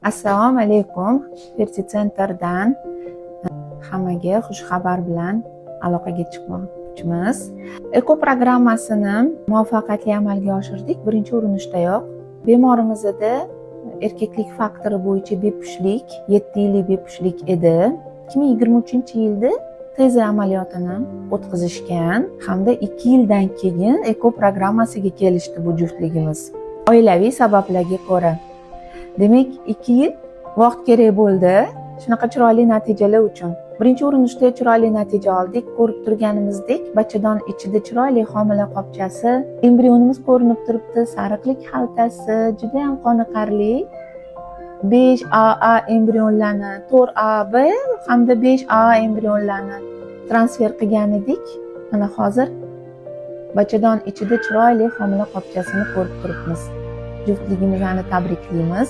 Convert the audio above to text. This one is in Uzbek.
Assalomu alaykum. Ferti Centerdan hammaga xush xabar bilan aloqaga chiqmoqchimiz. Eko programmasini muvaffaqiyatli amalga oshirdik. Birinchi urinishdayoq bemorimizda erkaklik faktori bo'yicha bepushtlik, 7 yillik bepushtlik edi. 2023-yilda TZ amaliyotini o'tkazishgan hamda 2 yildan keyin eko programmasiga kelishdi bu juftligimiz. Oilaviy sabablarga ko'ra. Demak, 2 yil vaqt kerak bo'ldi shunaqa chiroyli natijalar uchun. Birinchi urinishda chiroyli natija oldik. Ko'rib turganimizdek, bachadon ichida chiroyli homila qopchasi, embrionimiz ko'rinib turibdi, sariqlik xaltasi juda ham qoniqarli. 5AA embrionlarni, 4AB hamda 5AA embrionlarni transfer qilgan edik. Mana hozir bachadon ichida chiroyli homila qopchasini ko'rib turibmiz. Juftligimizni tabriklaymiz.